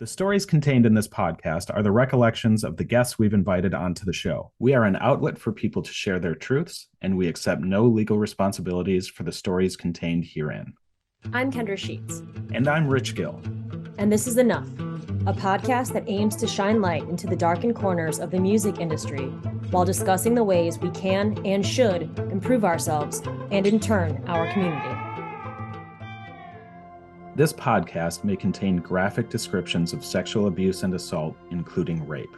The stories contained in this podcast are the recollections of the guests we've invited onto the show. We are an outlet for people to share their truths, and we accept no legal responsibilities for the stories contained herein. I'm Kendra Sheets. And I'm Rich Gill. And this is Enough, a podcast that aims to shine light into the darkened corners of the music industry while discussing the ways we can and should improve ourselves and, in turn, our community. This podcast may contain graphic descriptions of sexual abuse and assault, including rape.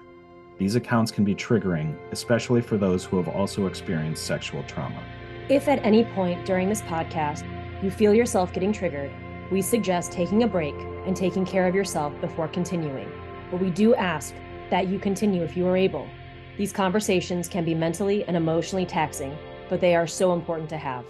These accounts can be triggering, especially for those who have also experienced sexual trauma. If at any point during this podcast you feel yourself getting triggered, we suggest taking a break and taking care of yourself before continuing. But we do ask that you continue if you are able. These conversations can be mentally and emotionally taxing, but they are so important to have.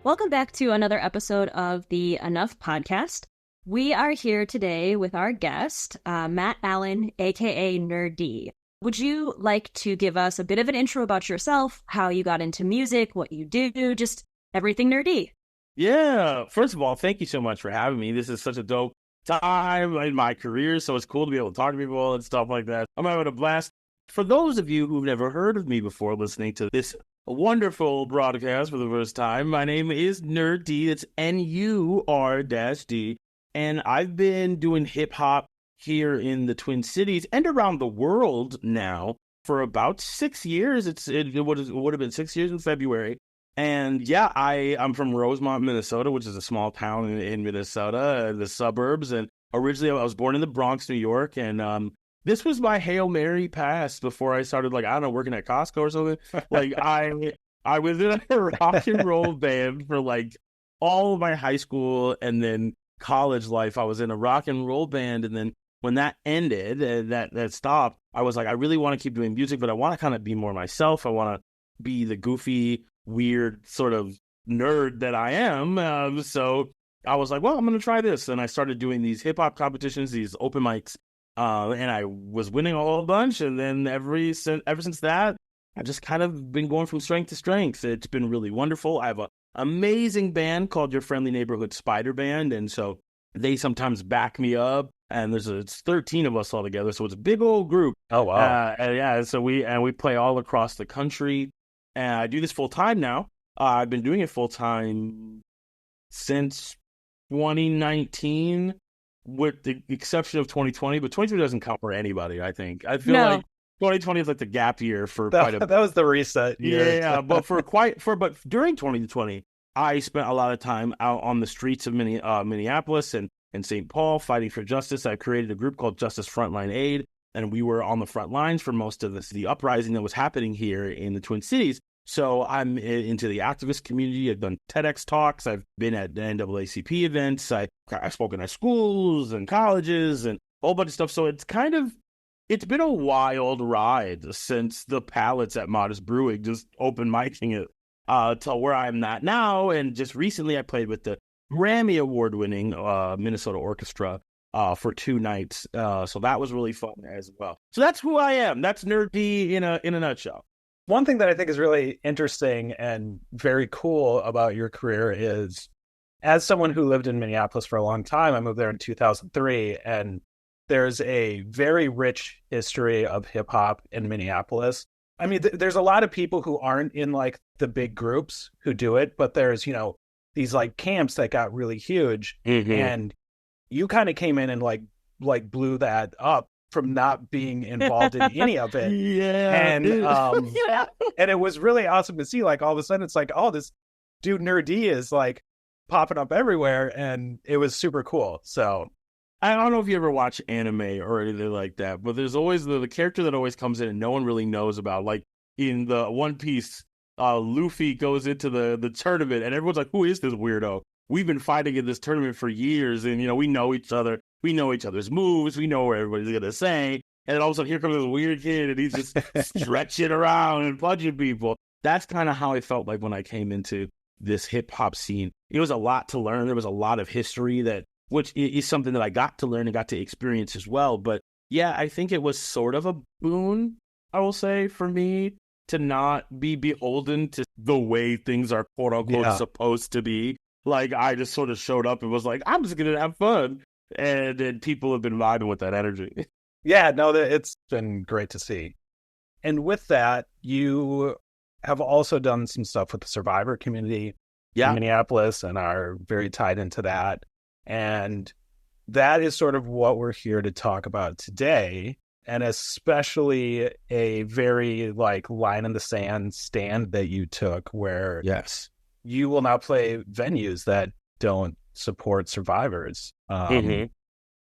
Welcome back to another episode of the Enough podcast. We are here today with our guest, Matt Allen, aka Nur-D. Would you like to give us a bit of an intro about yourself, how you got into music, what you do, just everything Nur-D? Yeah, first of all, thank you so much for having me. This is such a dope time in my career, so it's cool to be able to talk to people and stuff like that. I'm having a blast. For those of you who've never heard of me before listening to this wonderful broadcast for the first time, my name is Nur-D. It's Nur-D, and I've been doing hip-hop here in the Twin Cities and around the world now for about 6 years. It would have been 6 years in February. And yeah, I'm from Rosemont, Minnesota, which is a small town in Minnesota, the suburbs. And originally I was born in the Bronx, New York. And this was my Hail Mary pass before I started, working at Costco or something. I was in a rock and roll band for all of my high school and then college life. I was in a rock and roll band. And then when that ended, that stopped, I was like, I really want to keep doing music, but I want to kind of be more myself. I want to be the goofy, weird sort of nerd that I am. So I was like, well, I'm going to try this. And I started doing these hip hop competitions, these open mics, and I was winning a whole bunch. And then ever since that, I've just kind of been going from strength to strength. It's been really wonderful. I have an amazing band called Your Friendly Neighborhood Spider Band. And so they sometimes back me up. And it's 13 of us all together. So it's a big old group. Oh, wow. Yeah. So we play all across the country. And I do this full time now. I've been doing it full time since 2019, with the exception of 2020. But 2020 doesn't count for anybody, I think. I feel like 2020 is like the gap year for quite a. That was the reset year. Yeah, but but during 2020, I spent a lot of time out on the streets of Minneapolis and St. Paul fighting for justice. I created a group called Justice Frontline Aid, and we were on the front lines for most of the uprising that was happening here in the Twin Cities. So I'm into the activist community. I've done TEDx talks. I've been at NAACP events. I've spoken at schools and colleges and a whole bunch of stuff. So it's been a wild ride since the Pallets at Modest Brewing just open micing it to where I'm at now. And just recently I played with the Grammy Award-winning Minnesota Orchestra for 2 nights. So that was really fun as well. So that's who I am. That's Nur-D in a nutshell. One thing that I think is really interesting and very cool about your career is, as someone who lived in Minneapolis for a long time, I moved there in 2003, and there's a very rich history of hip hop in Minneapolis. I mean, there's a lot of people who aren't in the big groups who do it, but there's, these camps that got really huge, and you kind of came in and blew that up from not being involved in any of it. Yeah. And and it was really awesome to see, all of a sudden it's oh, this dude Nur-D is popping up everywhere, and it was super cool. So I don't know if you ever watch anime or anything like that, but there's always the character that always comes in and no one really knows about. Like in the One Piece, Luffy goes into the tournament and everyone's like, who is this weirdo? We've been fighting in this tournament for years, and we know each other. We know each other's moves. We know what everybody's going to say. And then all of a sudden, here comes this weird kid, and he's just stretching around and punching people. That's kind of how I felt like when I came into this hip-hop scene. It was a lot to learn. There was a lot of history, which is something that I got to learn and got to experience as well. But yeah, I think it was sort of a boon, I will say, for me to not be beholden to the way things are quote-unquote supposed to be. I just sort of showed up and was like, I'm just going to have fun. and people have been vibing with that energy. Yeah, no, it's been great to see. And with that, you have also done some stuff with the survivor community in Minneapolis and are very tied into that. And that is sort of what we're here to talk about today. And especially a very like line in the sand stand that you took where you will now play venues that don't support survivors,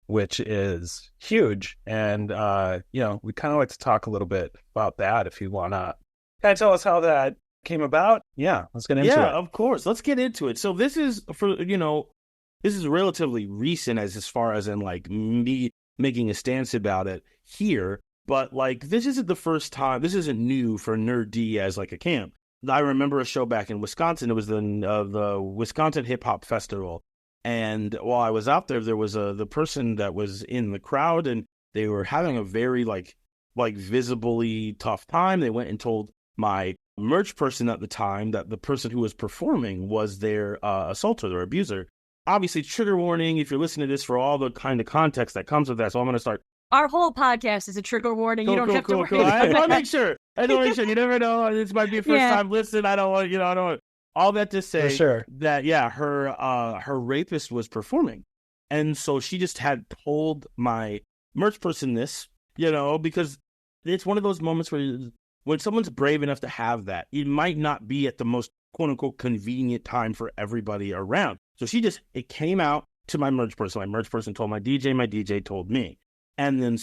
which is huge. And, we kind of like to talk a little bit about that if you want to kind of tell us how that came about. Yeah, let's get into it. Yeah, of course. Let's get into it. So this is this is relatively recent as far as in like me making a stance about it here, but like this isn't the first time. This isn't new for Nur-D as like a camp. I remember a show back in Wisconsin. It was the Wisconsin Hip Hop Festival, and while I was out there, there was the person that was in the crowd, and they were having a very like visibly tough time. They went and told my merch person at the time that the person who was performing was their assaulter, their abuser. Obviously, trigger warning if you're listening to this for all the kind of context that comes with that. So I'm going to start. Our whole podcast is a trigger warning. Cool, you don't have to worry. I want to make sure. You never know. This might be a first time listen. I don't want, all that to say that, her rapist was performing. And so she just had told my merch person this, because it's one of those moments where when someone's brave enough to have that, it might not be at the most quote unquote convenient time for everybody around. So it came out to my merch person. My merch person told my DJ told me. And then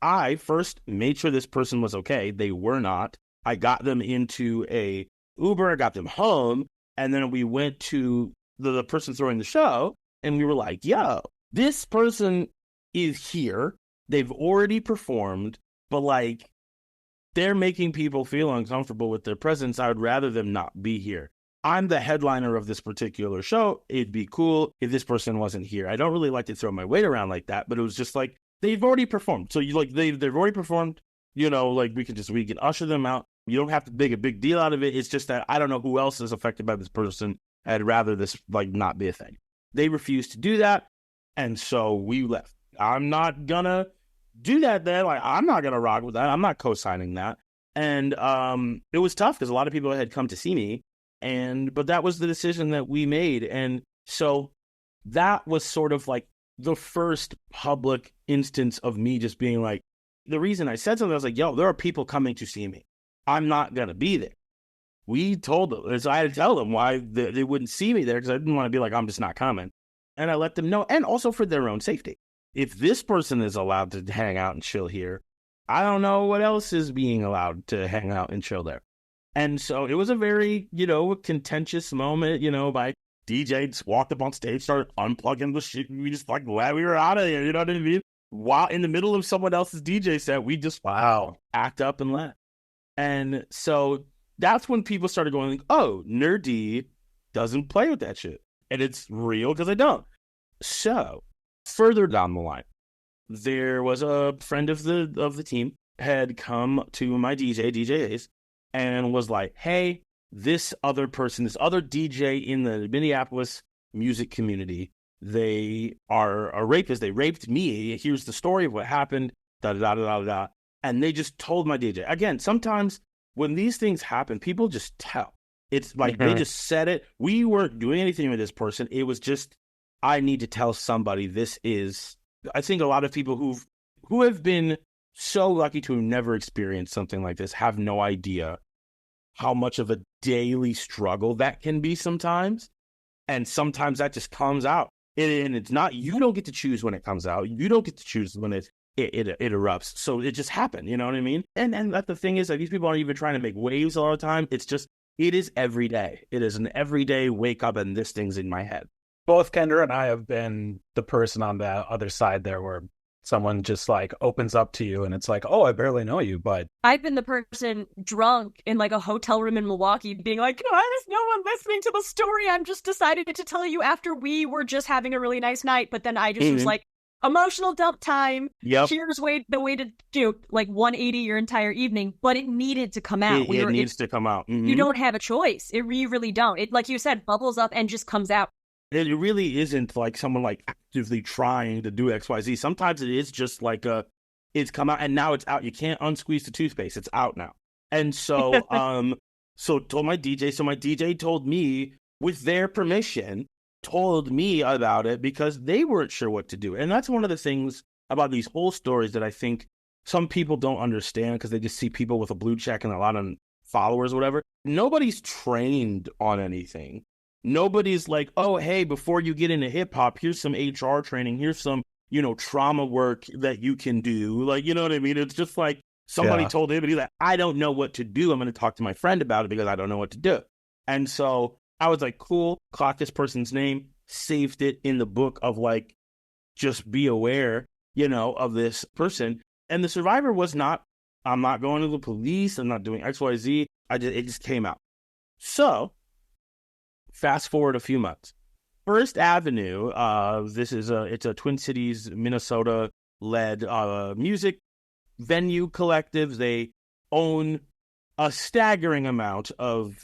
I first made sure this person was okay. They were not. I got them into a Uber, I got them home, and then we went to the person throwing the show, and we were like, yo, this person is here. They've already performed, but like they're making people feel uncomfortable with their presence. I would rather them not be here. I'm the headliner of this particular show. It'd be cool if this person wasn't here. I don't really like to throw my weight around like that, but it was just like, they've already performed. So they've already performed, we can usher them out. You don't have to make a big deal out of it. It's just that I don't know who else is affected by this person. I'd rather this not be a thing. They refused to do that. And so we left. I'm not gonna do that then. Like, I'm not gonna rock with that. I'm not co-signing that. And it was tough because a lot of people had come to see me. But that was the decision that we made. And so that was sort of like the first public instance of me just being like, the reason I said something, I was like, yo, there are people coming to see me. I'm not going to be there. We told them, so I had to tell them why they wouldn't see me there because I didn't want to be like, I'm just not coming. And I let them know, and also for their own safety. If this person is allowed to hang out and chill here, I don't know what else is being allowed to hang out and chill there. And so it was a very, contentious moment, my DJ just walked up on stage, started unplugging the shit. We just glad we were out of here. You know what I mean? While in the middle of someone else's DJ set, we just act up and left. And so that's when people started going, like, oh, Nur-D doesn't play with that shit. And it's real because I don't. So further down the line, there was a friend of the team had come to my DJ Ace, and was like, hey, this other DJ in the Minneapolis music community, they are a rapist. They raped me. Here's the story of what happened, da-da-da-da-da-da. And they just told my DJ. Again, sometimes when these things happen, people just tell. It's like they just said it. We weren't doing anything with this person. It was just, I need to tell somebody this is, I think a lot of people who have been so lucky to have never experienced something like this have no idea how much of a daily struggle that can be sometimes. And sometimes that just comes out. And it's not, you don't get to choose when it comes out. You don't get to choose when it erupts. So it just happened, you know what I mean? And that the thing is that these people aren't even trying to make waves all the time. It's just, it is every day. It is an everyday wake up and this thing's in my head. Both Kendra and I have been the person on the other side there where someone just like opens up to you and it's like, oh, I barely know you, but I've been the person drunk in like a hotel room in Milwaukee being like, why is no one listening to the story? I'm just decided to tell you after we were just having a really nice night. But then I just was like, emotional dump time. Yep. Here's the way to do like 180 your entire evening, but it needed to come out. It needs to come out. You don't have a choice. You really don't. It, like you said, bubbles up and just comes out. It really isn't like someone like actively trying to do XYZ. Sometimes it is just like it's come out and now it's out. You can't unsqueeze the toothpaste. It's out now. And so, so told my DJ. So my DJ told me, with their permission, told me about it because they weren't sure what to do. And that's one of the things about these whole stories that I think some people don't understand because they just see people with a blue check and a lot of followers or whatever. Nobody's trained on anything. Nobody's like, oh, hey, before you get into hip hop, here's some HR training. Here's some, trauma work that you can do. Like, you know what I mean? It's just like somebody told anybody that I don't know what to do. I'm going to talk to my friend about it because I don't know what to do. And so I was like, cool, clocked this person's name, saved it in the book of like, just be aware, of this person. And the survivor was not, I'm not going to the police. I'm not doing XYZ. It just came out. So fast forward a few months. First Avenue, it's a Twin Cities, Minnesota led music venue collective. They own a staggering amount of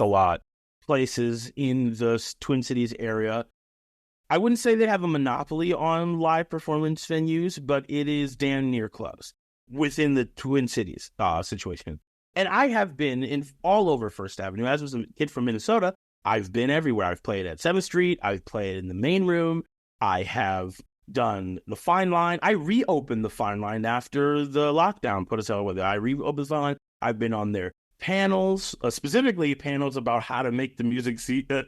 places in the Twin Cities area. I wouldn't say they have a monopoly on live performance venues, but it is damn near close within the Twin Cities situation. And I have been in all over First Avenue. As was a kid from Minnesota, I've been everywhere. I've played at 7th Street. I've played in the main room. I have done the Fine Line. I reopened the Fine Line after the lockdown put us out with it. I reopened the Fine Line. I've been on their panels, specifically panels about how to make the music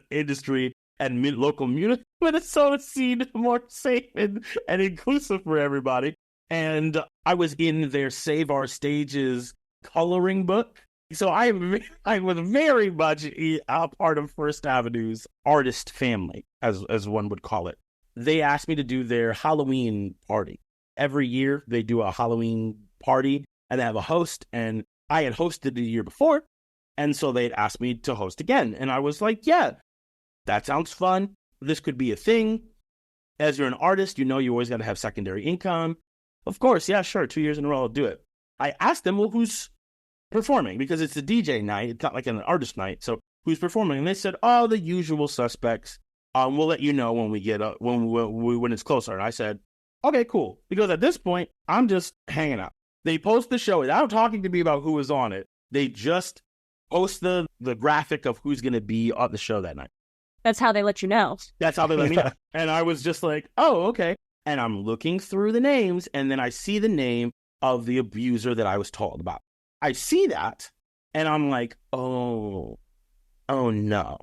industry and local Minnesota scene more safe and inclusive for everybody. And I was in their Save Our Stages coloring book. So I was very much a part of First Avenue's artist family, as one would call it. They asked me to do their Halloween party. Every year they do a Halloween party and they have a host, and I had hosted the year before, and so they'd asked me to host again. And I was like, yeah, that sounds fun. This could be a thing. As you're an artist, you always got to have secondary income. Of course, yeah, sure, 2 years in a row I'll do it. I asked them, well, who's performing? Because it's a DJ night. It's not like an artist night. So who's performing? And they said, oh, the usual suspects. We'll let you know when we get when it's closer. And I said, okay, cool. Because at this point, I'm just hanging out. They post the show without talking to me about who was on it. They just post the graphic of who's going to be on the show that night. That's how they let you know. That's how they let me know. And I was just like, oh, okay. And I'm looking through the names, and then I see the name of the abuser that I was told about. I see that, and I'm like, oh no.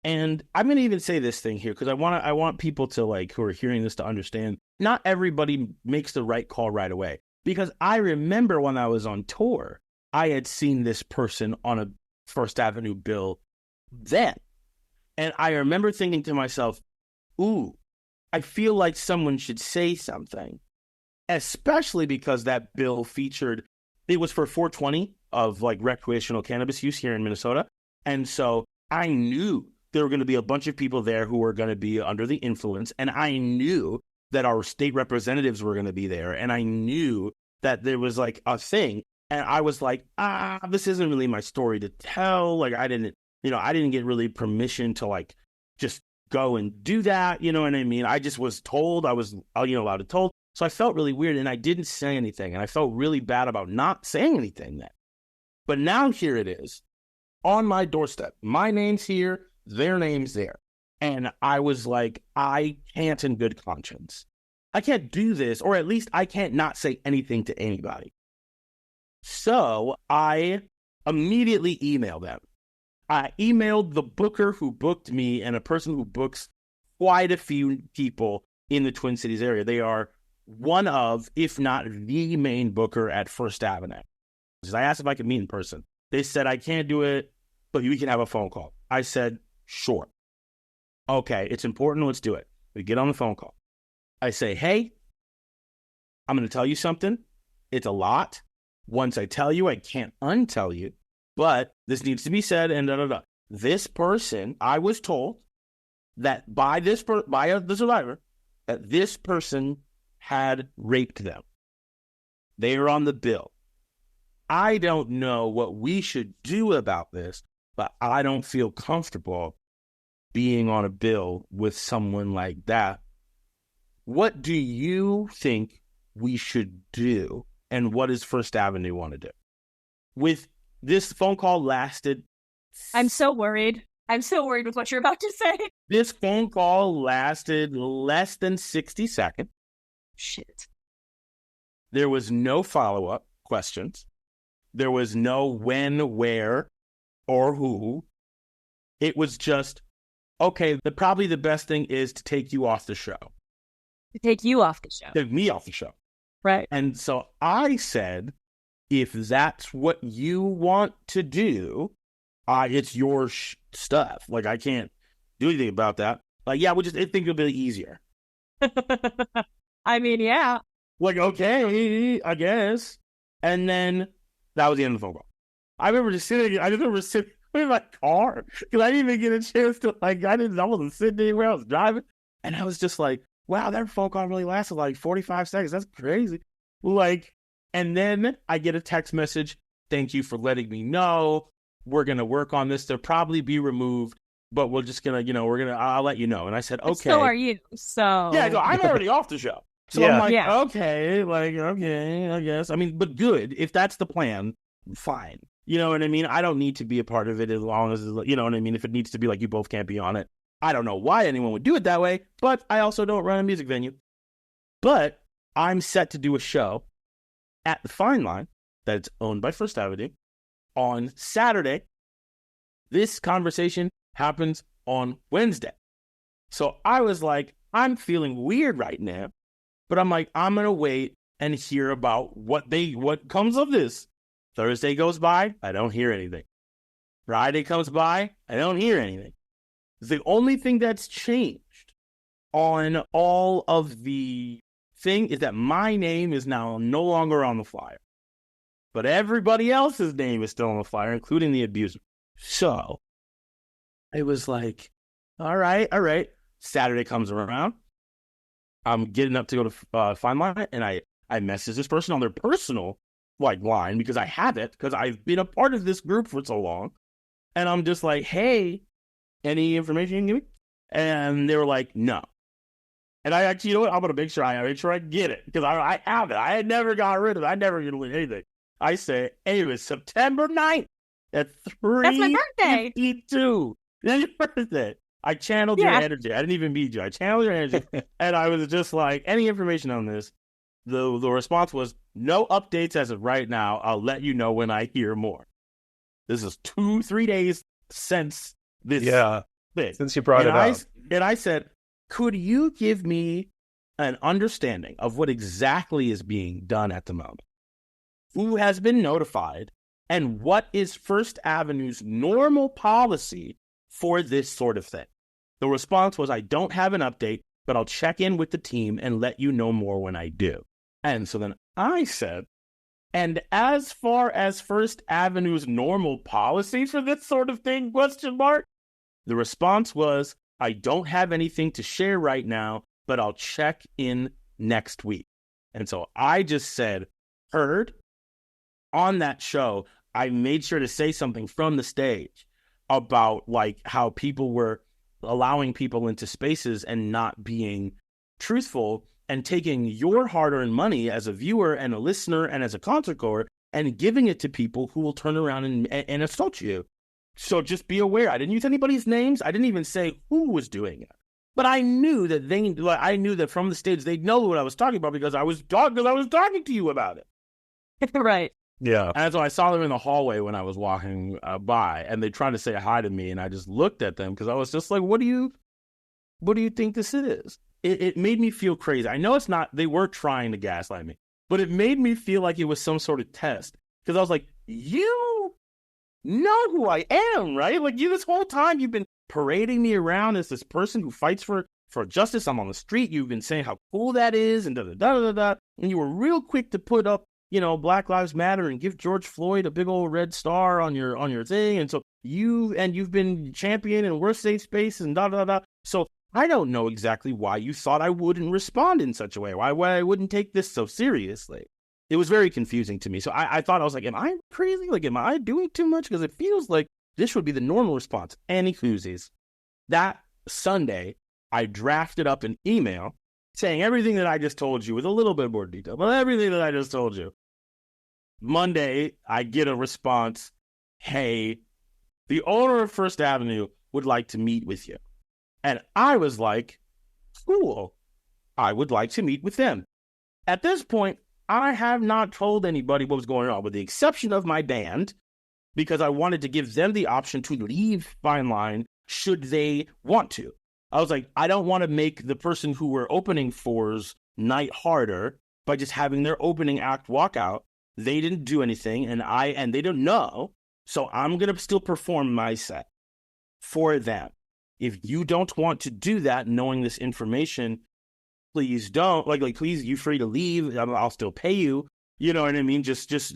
And I'm going to even say this thing here because I want people to, like, who are hearing this to understand, not everybody makes the right call right away. Because I remember when I was on tour, I had seen this person on a First Avenue bill then. And I remember thinking to myself, ooh, I feel like someone should say something, especially because that bill featured, it was for 420 of like recreational cannabis use here in Minnesota. And so I knew there were going to be a bunch of people there who were going to be under the influence. And I knew that our state representatives were going to be there. And I knew that there was like a thing. And I was like, this isn't really my story to tell. Like I didn't get really permission to like just go and do that. You know what I mean? I just was told, I was, allowed to told. So I felt really weird and I didn't say anything. And I felt really bad about not saying anything then. But now here it is on my doorstep. My name's here, their name's there. And I was like, I can't in good conscience. I can't do this, or at least I can't not say anything to anybody. So I immediately emailed them. I emailed the booker who booked me and a person who books quite a few people in the Twin Cities area. They are one of, if not the main booker at First Avenue. I asked if I could meet in person. They said, I can't do it, but we can have a phone call. I said, sure. Okay, it's important. Let's do it. We get on the phone call. I say, hey, I'm going to tell you something. It's a lot. Once I tell you, I can't untell you. But this needs to be said, and da-da-da. This person, I was told that by the survivor, that this person had raped them. They are on the bill. I don't know what we should do about this, but I don't feel comfortable being on a bill with someone like that. What do you think we should do? And what does First Avenue want to do? With this phone call lasted... I'm so worried. I'm so worried with what you're about to say. This phone call lasted less than 60 seconds. Shit. There was no follow-up questions. There was no when, where, or who. It was just, okay, probably the best thing is to take you off the show. To take you off the show. Take me off the show. Right. And so I said, if that's what you want to do, it's your stuff. Like, I can't do anything about that. Like, yeah, I think it'll be easier. I mean, yeah. Like, okay, I guess. And then that was the end of the phone call. I remember sitting in my car because I didn't even get a chance to, I wasn't sitting anywhere, I was driving. And I was just like, wow, that phone call really lasted like 45 seconds. That's crazy. Like, and then I get a text message. Thank you for letting me know. We're going to work on this. They'll probably be removed, but we're just going to, I'll let you know. And I said, okay. So are you. So. Yeah, I'm already off the show. So I'm like, okay, I guess. I mean, but good. If that's the plan, fine. You know what I mean? I don't need to be a part of it as long as, you know what I mean? If it needs to be like you both can't be on it. I don't know why anyone would do it that way, but I also don't run a music venue. But I'm set to do a show at the Fine Line that's owned by First Avenue on Saturday. This conversation happens on Wednesday. So I was like, I'm feeling weird right now, but I'm like, I'm going to wait and hear about what comes of this. Thursday goes by, I don't hear anything. Friday comes by, I don't hear anything. The only thing that's changed on all of the thing is that my name is now no longer on the flyer. But everybody else's name is still on the flyer, including the abuser. So it was like, all right. Saturday comes around. I'm getting up to go to Fine Line, and I message this person on their personal line because I have it, because I've been a part of this group for so long. And I'm just like, hey, any information you can give me? And they were like, no. And I actually, you know what? I'm going to make sure I get it, because I have it. I had never got rid of it. I never get anything. I say, hey, it was September 9th at 3:52. That's my birthday. That's your birthday. I channeled your energy. I didn't even meet you. I channeled your energy. And I was just like, any information on this? The response was, no updates as of right now. I'll let you know when I hear more. This is 2-3 days since this thing. Since you brought it up. And I said, could you give me an understanding of what exactly is being done at the moment? Who has been notified? And what is First Avenue's normal policy for this sort of thing? The response was, I don't have an update, but I'll check in with the team and let you know more when I do. And so then I said, and as far as First Avenue's normal policy for this sort of thing, ? The response was, I don't have anything to share right now, but I'll check in next week. And so I just said, heard. On that show, I made sure to say something from the stage about how people were allowing people into spaces and not being truthful, and taking your hard-earned money as a viewer and a listener and as a concert goer and giving it to people who will turn around and assault you. So just be aware. I didn't use anybody's names. I didn't even say who was doing it. But I knew that from the stage they'd know what I was talking about, because I was talking to you about it. Right. Yeah. And so I saw them in the hallway when I was walking by, and they tried to say hi to me, and I just looked at them because I was just like, what do you think this is? It made me feel crazy. I know it's not, they were trying to gaslight me, but it made me feel like it was some sort of test, because I was like, you know who I am, right? Like, this whole time you've been parading me around as this person who fights for justice. I'm on the street. You've been saying how cool that is, and da-da-da-da-da. And you were real quick to put up, Black Lives Matter and give George Floyd a big old red star on your thing. And so you've been champion and we're safe space and da-da-da-da. So I don't know exactly why you thought I wouldn't respond in such a way, why I wouldn't take this so seriously. It was very confusing to me. So I thought, I was like, am I crazy? Like, am I doing too much? Because it feels like this would be the normal response. Any koozies. That Sunday, I drafted up an email saying everything that I just told you with a little bit more detail, but everything that I just told you. Monday, I get a response, hey, the owner of First Avenue would like to meet with you. And I was like, cool, I would like to meet with them. At this point, I have not told anybody what was going on, with the exception of my band, because I wanted to give them the option to leave Fine Line should they want to. I was like, I don't want to make the person who we're opening for's night harder by just having their opening act walk out. They didn't do anything, and they don't know, so I'm going to still perform my set for them. If you don't want to do that, knowing this information, please don't. Please, you're free to leave. I'll still pay you. You know what I mean?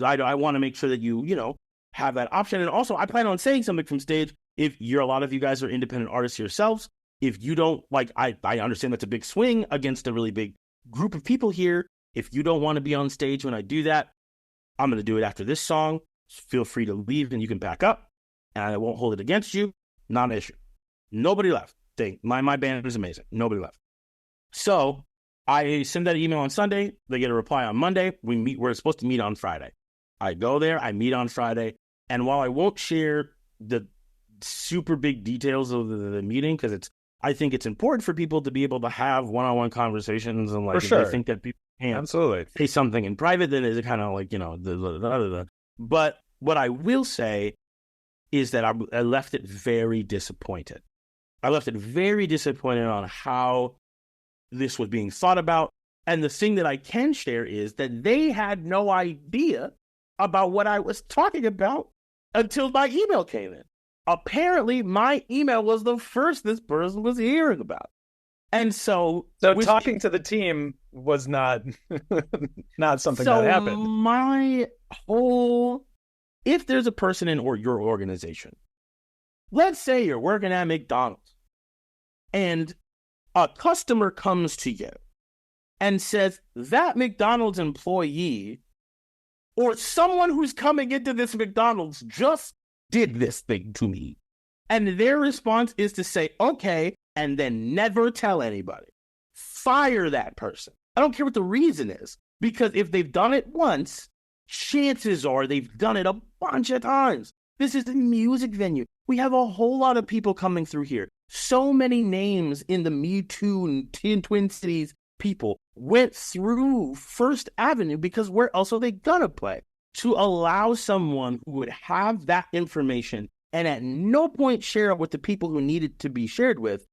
I want to make sure that you have that option. And also, I plan on saying something from stage. If a lot of you guys are independent artists yourselves, if you don't, I understand that's a big swing against a really big group of people here. If you don't want to be on stage when I do that, I'm going to do it after this song. Feel free to leave and you can back up, and I won't hold it against you. Not an issue. Nobody left. My band is amazing. Nobody left. So I send that email on Sunday. They get a reply on Monday. We're supposed to meet on Friday. I go there. I meet on Friday. And while I won't share the super big details of the meeting, because I think it's important for people to be able to have one-on-one conversations, and for sure. If they think that people can't absolutely say something in private, then it's kind of But what I will say is that I left it very disappointed. I left it very disappointed on how this was being thought about. And the thing that I can share is that they had no idea about what I was talking about until my email came in. Apparently, my email was the first this person was hearing about. And so talking to the team was not something that happened. If there's a person in your organization, let's say you're working at McDonald's, and a customer comes to you and says that McDonald's employee or someone who's coming into this McDonald's just did this thing to me. And their response is to say, okay, and then never tell anybody. Fire that person. I don't care what the reason is, because if they've done it once, chances are they've done it a bunch of times. This is a music venue. We have a whole lot of people coming through here. So many names in the Me Too and Twin Cities people went through First Avenue, because where else are they gonna play? To allow someone who would have that information and at no point share it with the people who need it to be shared with,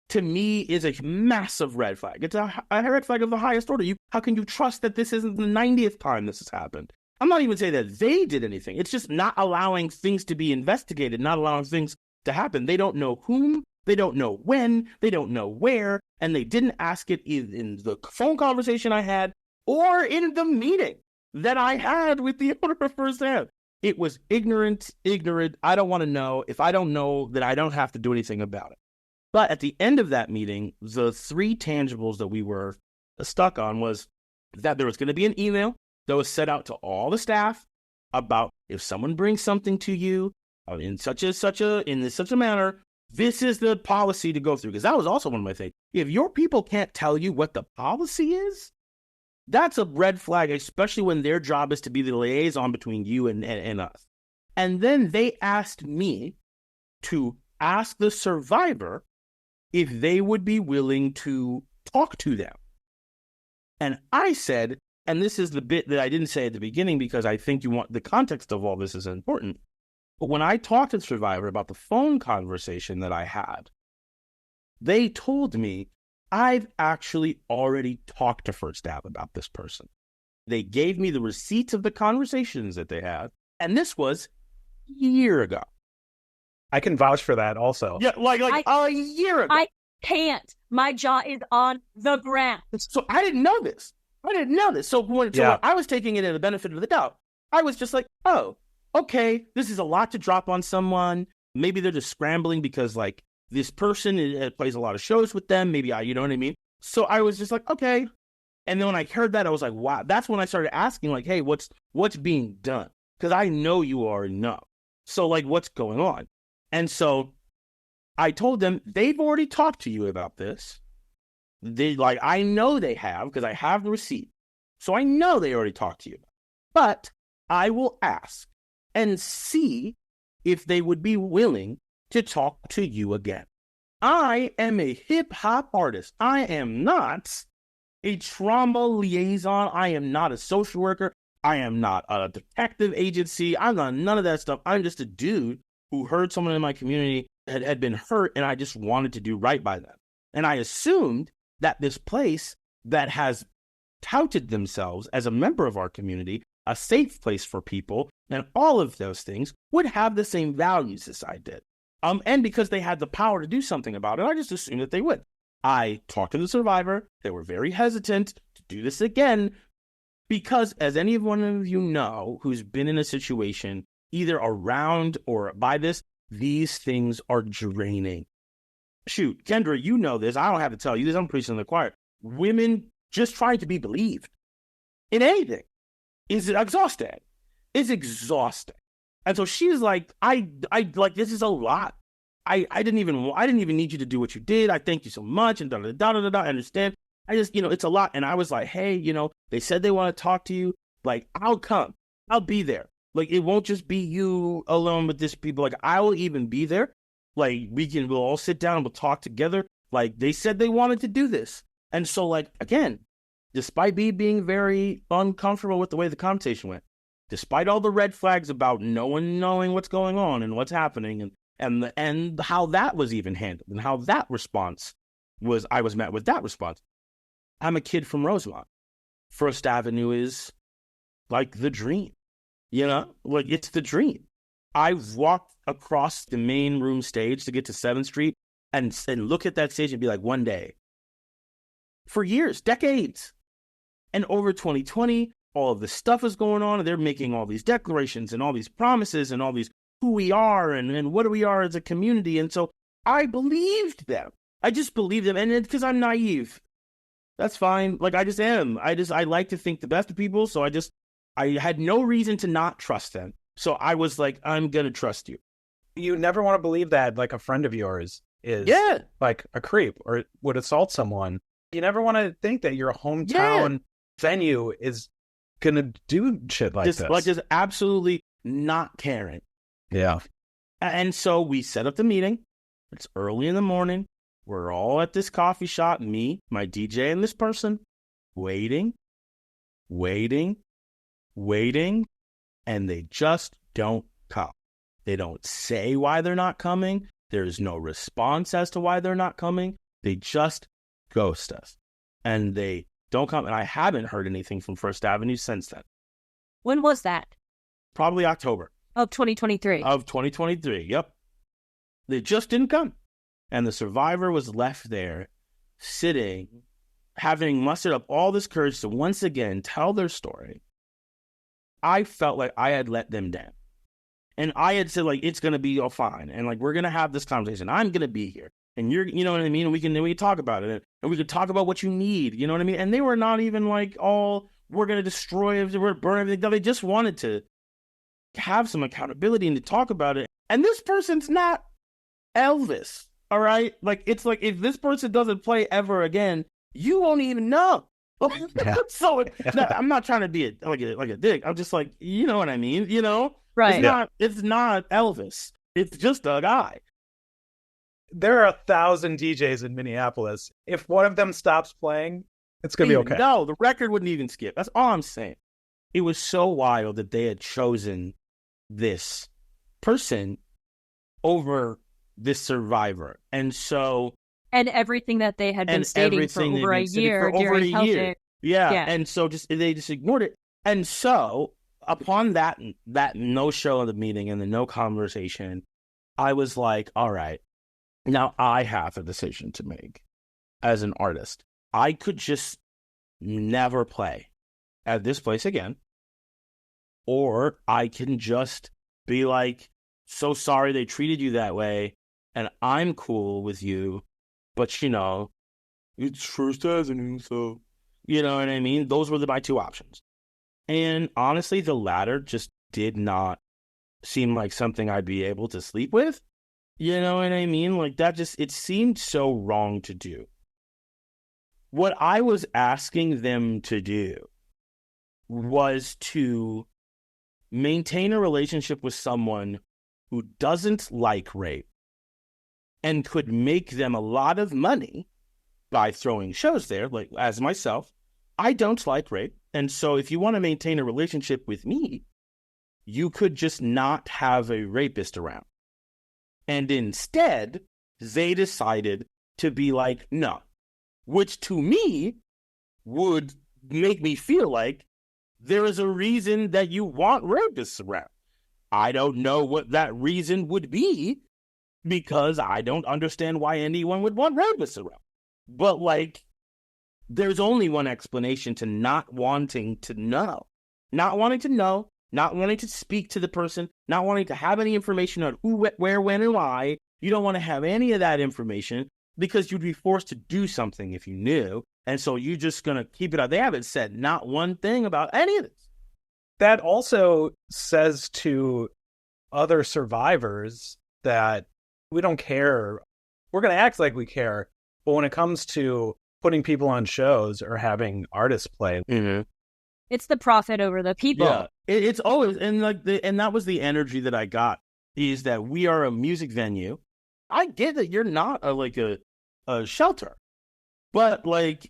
to me, is a massive red flag. It's a red flag of the highest order. How can you trust that this isn't the 90th time this has happened? I'm not even saying that they did anything. It's just not allowing things to be investigated, not allowing things to happen. They don't know whom, they don't know when, they don't know where, and they didn't ask it in the phone conversation I had or in the meeting that I had with the owner of First Ave. It was ignorant. I don't want to know. If I don't know, then I don't have to do anything about it. But at the end of that meeting, the three tangibles that we were stuck on was that there was going to be an email that was set out to all the staff about, if someone brings something to you in such a manner, this is the policy to go through. Because that was also one of my things. If your people can't tell you what the policy is, that's a red flag, especially when their job is to be the liaison between you and us. And then they asked me to ask the survivor if they would be willing to talk to them. And I said, and this is the bit that I didn't say at the beginning because I think the context of all this is important. But when I talked to the survivor about the phone conversation that I had, they told me, I've actually already talked to First Ave about this person. They gave me the receipts of the conversations that they had, and this was a year ago. I can vouch for that also. Yeah, a year ago. I can't. My jaw is on the ground. So I didn't know this. So when I was taking it as the benefit of the doubt, I was just like, oh, okay, this is a lot to drop on someone. Maybe they're just scrambling because this person plays a lot of shows with them. Maybe you know what I mean? So I was just like, okay. And then when I heard that, I was like, wow. That's when I started asking, hey, what's being done? Because I know you already know. So what's going on? And so I told them they've already talked to you about this. I know they have because I have the receipt. So I know they already talked to you. But I will ask and see if they would be willing to talk to you again. I am a hip hop artist. I am not a trauma liaison. I am not a social worker. I am not a detective agency. I'm not none of that stuff. I'm just a dude who heard someone in my community had been hurt, and I just wanted to do right by them. And I assumed that this place that has touted themselves as a member of our community, a safe place for people, and all of those things would have the same values as I did. And because they had the power to do something about it, I just assumed that they would. I talked to the survivor. They were very hesitant to do this again because, as any one of you know who's been in a situation either around or by this, these things are draining. Shoot, Kendra, you know this. I don't have to tell you this. I'm preaching to the choir. Women just trying to be believed in anything is exhausting. It's exhausting. And so she's like, I like, this is a lot. I didn't even need you to do what you did. I thank you so much. And da da da da da. I understand. I just, it's a lot. And I was like, hey, they said they want to talk to you. Like, I'll come. I'll be there. Like, it won't just be you alone with this people. Like, I will even be there. Like, we'll all sit down and we'll talk together. Like, they said they wanted to do this. And so, like, again, despite me being very uncomfortable with the way the conversation went, despite all the red flags about no one knowing what's going on and what's happening and how that was even handled and how that response was, I was met with that response. I'm a kid from Rosemont. First Avenue is like the dream, like it's the dream. I've walked across the main room stage to get to 7th Street and look at that stage and be like, one day, for years, decades. And over 2020, all of this stuff is going on, and they're making all these declarations and all these promises and all these who we are and what we are as a community. And so I believed them. I just believed them. And it's because I'm naive. That's fine. Like, I just am. I like to think the best of people. So I had no reason to not trust them. So I was like, I'm going to trust you. You never want to believe that, like, a friend of yours is like a creep or would assault someone. You never want to think that your hometown venue is going to do shit like this. Like, just absolutely not caring. Yeah. And so we set up the meeting. It's early in the morning. We're all at this coffee shop, me, my DJ, and this person, waiting, and they just don't come. They don't say why they're not coming. There's no response as to why they're not coming. They just ghost us. And they don't come. And I haven't heard anything from First Avenue since then. When was that? Probably October. Of 2023. Of 2023, yep. They just didn't come. And the survivor was left there, sitting, having mustered up all this courage to once again tell their story. I felt like I had let them down. And I had said, like, it's going to be all fine. And, like, we're going to have this conversation. I'm going to be here. And you're, you know what I mean? And we can talk about it. And we can talk about what you need. You know what I mean? And they were not even like, we're going to destroy everything, we're going to burn everything. No, they just wanted to have some accountability and to talk about it. And this person's not Elvis, all right? Like, it's like, if this person doesn't play ever again, you won't even know. Yeah. So I'm not trying to be a dick. I'm just like, you know what I mean? Right. It's not Elvis. It's just a guy. There are 1,000 DJs in Minneapolis. If one of them stops playing, it's going to be okay. No, the record wouldn't even skip. That's all I'm saying. It was so wild that they had chosen this person over this survivor. And everything that they had been stating for over a year during Celtic. Yeah. And so they just ignored it. And so upon that no-show of the meeting and the no conversation, I was like, all right, now I have a decision to make as an artist. I could just never play at this place again, or I can just be like, so sorry they treated you that way, and I'm cool with you, but it's First Avenue, so you know what I mean? Those were my two options. And honestly, the latter just did not seem like something I'd be able to sleep with. You know what I mean? Like that it seemed so wrong to do. What I was asking them to do was to maintain a relationship with someone who doesn't like rape and could make them a lot of money by throwing shows there, like as myself. I don't like rape. And so if you want to maintain a relationship with me, you could just not have a rapist around. And instead, they decided to be like, no, which to me would make me feel like there is a reason that you want rapists around. I don't know what that reason would be because I don't understand why anyone would want rapists around. But like, there's only one explanation to not wanting to know. Not wanting to know, not wanting to speak to the person, not wanting to have any information on who, where, when, and why. You don't want to have any of that information because you'd be forced to do something if you knew. And so you're just going to keep it out. They haven't said not one thing about any of this. That also says to other survivors that we don't care. We're going to act like we care. But when it comes to putting people on shows or having artists play, it's the profit over the people. Yeah, it's always, and like and that was the energy that I got, is that we are a music venue. I get that you're not a shelter, but like,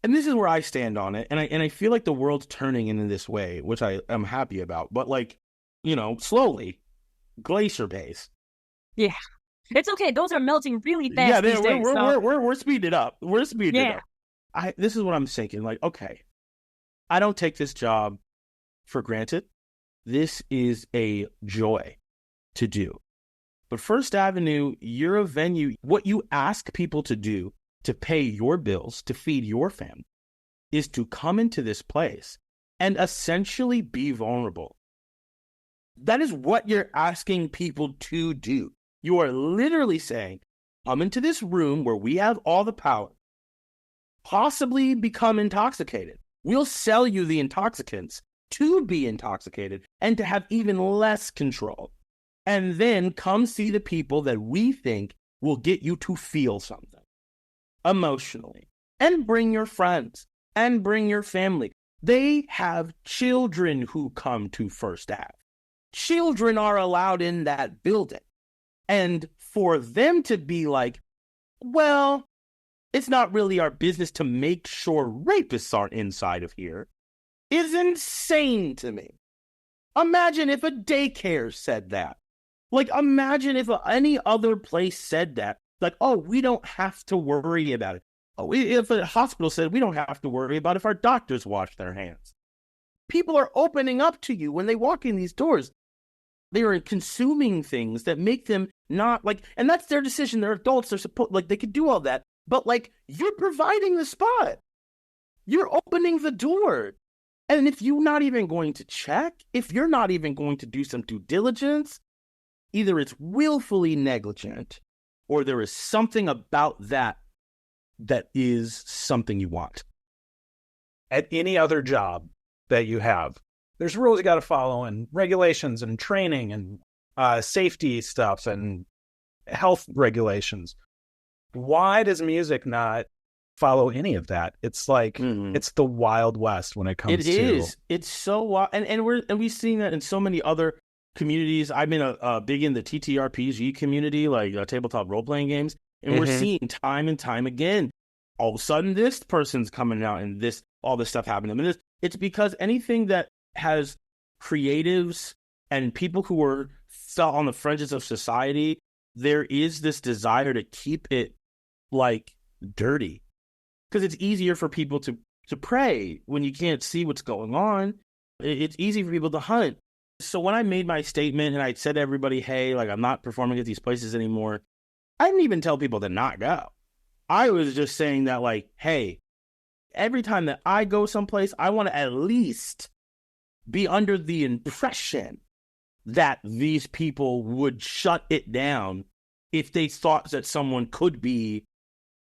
and this is where I stand on it, and I feel like the world's turning in this way, which I am happy about. But like, you know, slowly, glacier pace. Yeah, it's okay. Those are melting really fast. Yeah, these days, we're speeding it up. We're speeding it up. This is what I'm thinking. Like, okay, I don't take this job for granted. This is a joy to do. But First Avenue, you're a venue. What you ask people to do to pay your bills, to feed your family, is to come into this place and essentially be vulnerable. That is what you're asking people to do. You are literally saying, come into this room where we have all the power, possibly become intoxicated. We'll sell you the intoxicants to be intoxicated and to have even less control. And then come see the people that we think will get you to feel something emotionally. And bring your friends and bring your family. They have children who come to First Ave. Children are allowed in that building. And for them to be like, well, it's not really our business to make sure rapists aren't inside of here, is insane to me. Imagine if a daycare said that. Like, imagine if any other place said that. Like, oh, we don't have to worry about it. Oh, if a hospital said we don't have to worry about if our doctors wash their hands. People are opening up to you when they walk in these doors. They are consuming things that make them not like, and that's their decision. They're adults. They're supposed, like, they could do all that. But like, you're providing the spot. You're opening the door. And if you're not even going to check, if you're not even going to do some due diligence, either it's willfully negligent or there is something about that is something you want. At any other job that you have, there's rules you got to follow and regulations and training and safety stuff and health regulations. Why does music not follow any of that? It's like it's the Wild West when it comes to. It is. It's so wild, and we've seen that in so many other communities. I've been big in the TTRPG community, like tabletop role playing games, and we're seeing time and time again. All of a sudden, this person's coming out, and all this stuff happening. And it's because anything that has creatives and people who are on the fringes of society, there is this desire to keep it like dirty, because it's easier for people to prey when you can't see what's going on. It's easy for people to hunt. So when I made my statement and I said to everybody, hey, like, I'm not performing at these places anymore, I didn't even tell people to not go. I was just saying that, like, hey, every time that I go someplace, I want to at least be under the impression that these people would shut it down if they thought that someone could be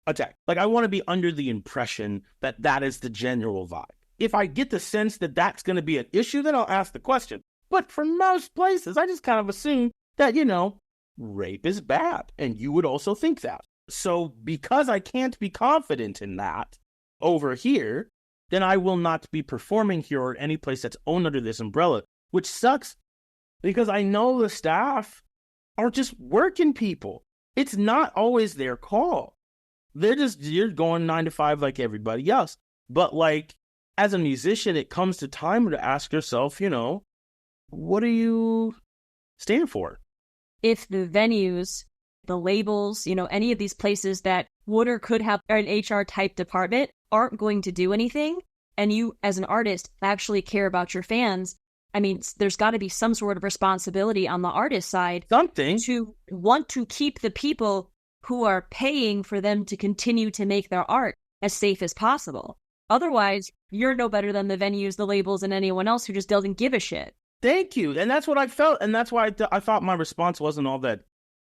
attacked. Like, I want to be under the impression that that is the general vibe. If I get the sense that that's going to be an issue, then I'll ask the question. But for most places, I just kind of assume that, you know, rape is bad. And you would also think that. So because I can't be confident in that over here, then I will not be performing here or any place that's owned under this umbrella, which sucks because I know the staff are just working people. It's not always their call. You're going 9 to 5 like everybody else. But like, as a musician, it comes to time to ask yourself, what do you stand for? If the venues, the labels, any of these places that would or could have an HR type department aren't going to do anything, and you as an artist actually care about your fans, I mean, there's got to be some sort of responsibility on the artist side. Something. To want to keep the people who are paying for them to continue to make their art as safe as possible. Otherwise, you're no better than the venues, the labels, and anyone else who just doesn't give a shit. Thank you. And that's what I felt. And that's why I thought my response wasn't all that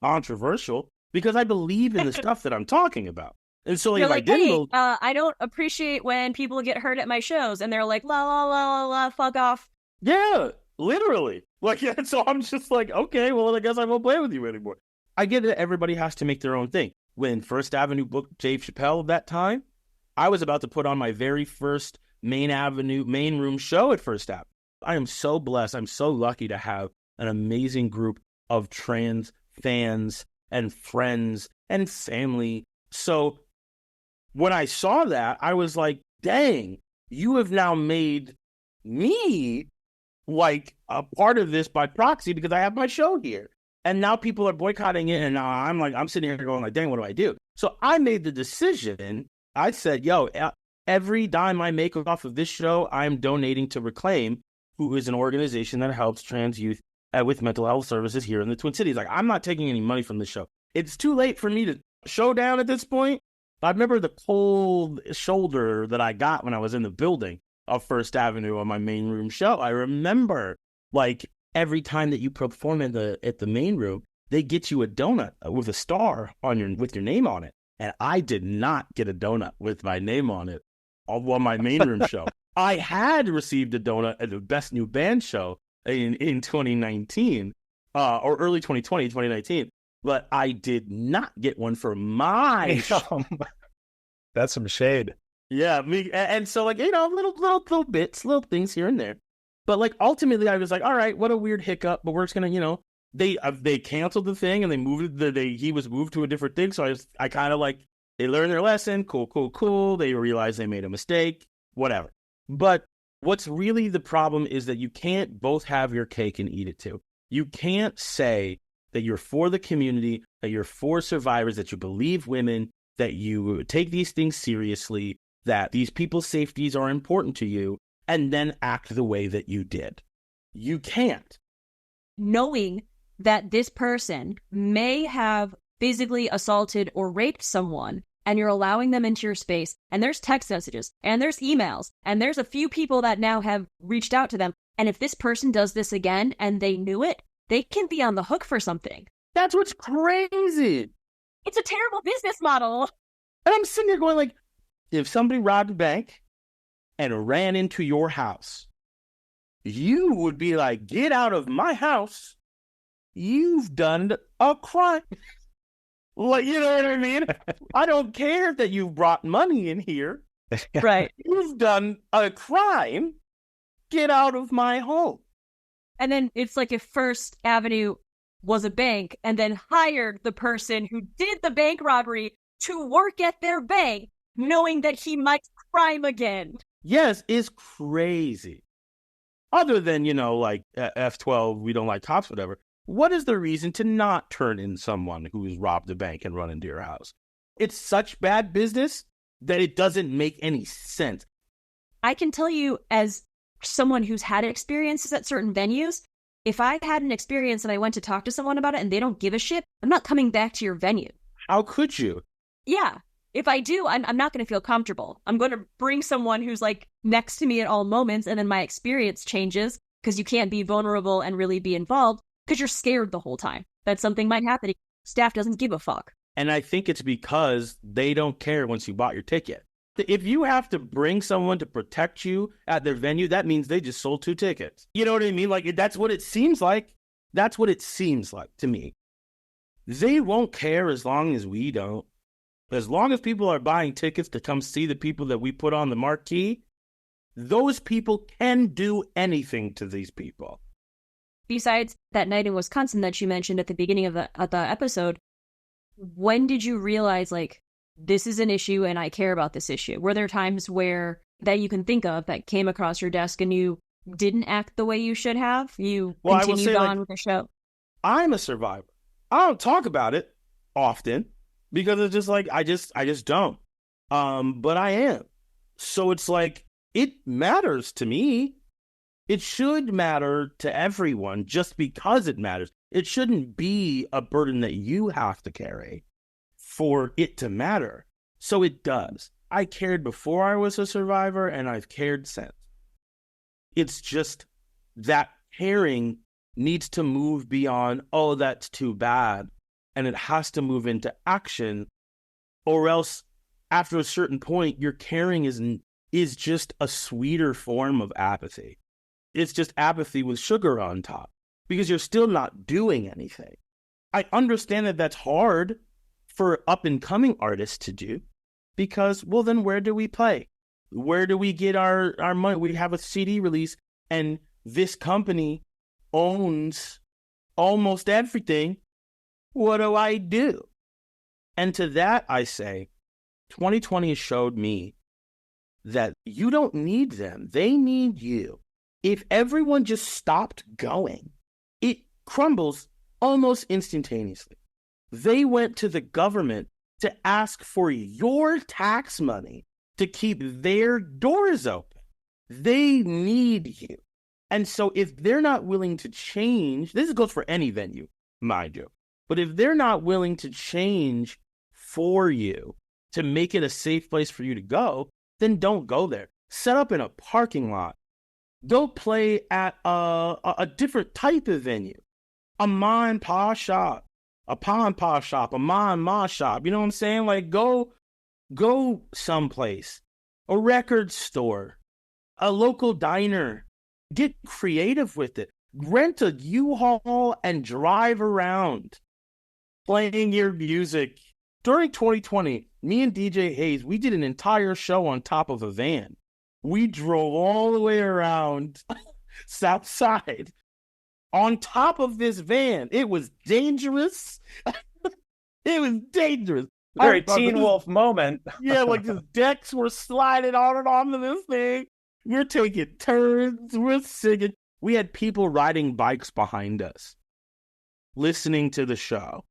controversial, because I believe in the stuff that I'm talking about. And so You're if like, I didn't... hey, I don't appreciate when people get hurt at my shows. And they're like, la, la, la, la, la, fuck off. Yeah, literally. Like, yeah, so I'm just like, okay, well, I guess I won't play with you anymore. I get that everybody has to make their own thing. When First Avenue booked Dave Chappelle at that time, I was about to put on my very first main room show at First Avenue. I am so blessed. I'm so lucky to have an amazing group of trans fans and friends and family. So when I saw that, I was like, dang, you have now made me like a part of this by proxy because I have my show here. And now people are boycotting it. And now I'm sitting here going like, dang, what do I do? So I made the decision. I said, yo, every dime I make off of this show, I'm donating to Reclaim, who is an organization that helps trans youth with mental health services here in the Twin Cities. Like, I'm not taking any money from the show. It's too late for me to show down at this point. I remember the cold shoulder that I got when I was in the building of First Avenue on my main room show. I remember, like, every time that you perform at the main room, they get you a donut with a star with your name on it. And I did not get a donut with my name on it on my main room show. I had received a donut at the Best New Band show in 2019, or early 2019, but I did not get one for my show. That's some shade. Yeah, and so like, little bits, little things here and there. But like, ultimately I was like, all right, what a weird hiccup, but we're just gonna, they canceled the thing and they moved he was moved to a different thing. So I kind of like, they learned their lesson. Cool. They realized they made a mistake, whatever. But what's really the problem is that you can't both have your cake and eat it too. You can't say that you're for the community, that you're for survivors, that you believe women, that you take these things seriously, that these people's safeties are important to you, and then act the way that you did. You can't. Knowing that this person may have physically assaulted or raped someone, and you're allowing them into your space, and there's text messages, and there's emails, and there's a few people that now have reached out to them, and if this person does this again and they knew it, they can be on the hook for something. That's what's crazy. It's a terrible business model. And I'm sitting there going like, if somebody robbed a bank and ran into your house, you would be like, get out of my house. You've done a crime. Like, you know what I mean? I don't care that you've brought money in here. Right. You've done a crime. Get out of my home. And then it's like if First Avenue was a bank and then hired the person who did the bank robbery to work at their bank, knowing that he might crime again. Yes, it's crazy. Other than, like F12, we don't like cops, whatever. What is the reason to not turn in someone who's robbed a bank and run into your house? It's such bad business that it doesn't make any sense. I can tell you, as someone who's had experiences at certain venues, if I had an experience and I went to talk to someone about it and they don't give a shit, I'm not coming back to your venue. How could you? Yeah. If I do, I'm not going to feel comfortable. I'm going to bring someone who's like next to me at all moments, and then my experience changes because you can't be vulnerable and really be involved because you're scared the whole time that something might happen. Staff doesn't give a fuck. And I think it's because they don't care once you bought your ticket. If you have to bring someone to protect you at their venue, that means they just sold 2 tickets. You know what I mean? Like, that's what it seems like. That's what it seems like to me. They won't care as long as we don't. As long as people are buying tickets to come see the people that we put on the marquee, those people can do anything to these people. Besides that night in Wisconsin that you mentioned at the beginning of the episode, when did you realize, like, this is an issue and I care about this issue? Were there times where that you can think of that came across your desk and you didn't act the way you should have? You continued on with the show? I'm a survivor. I don't talk about it often because it's just like, I just don't. But I am. So it's like, it matters to me. It should matter to everyone just because it matters. It shouldn't be a burden that you have to carry for it to matter. So it does. I cared before I was a survivor, and I've cared since. It's just that caring needs to move beyond, oh, that's too bad. And it has to move into action, or else after a certain point, your caring is just a sweeter form of apathy. It's just apathy with sugar on top because you're still not doing anything. I understand that that's hard for up-and-coming artists to do because, well, then where do we play? Where do we get our money? We have a CD release and this company owns almost everything. What do I do? And to that I say, 2020 has showed me that you don't need them. They need you. If everyone just stopped going, it crumbles almost instantaneously. They went to the government to ask for your tax money to keep their doors open. They need you. And so if they're not willing to change, this goes for any venue, mind you, but if they're not willing to change for you to make it a safe place for you to go, then don't go there. Set up in a parking lot. Go play at a different type of venue. A ma and pa shop, a pa and pa shop, a ma and ma shop. You know what I'm saying? Like go someplace. A record store, a local diner. Get creative with it. Rent a U-Haul and drive around playing your music. During 2020, me and DJ Hayes, we did an entire show on top of a van. We drove all the way around South Side on top of this van. It was dangerous. It was dangerous. Very Teen Wolf moment. Yeah, like the decks were sliding on and onto this thing. We're taking turns. We're singing. We had people riding bikes behind us, listening to the show.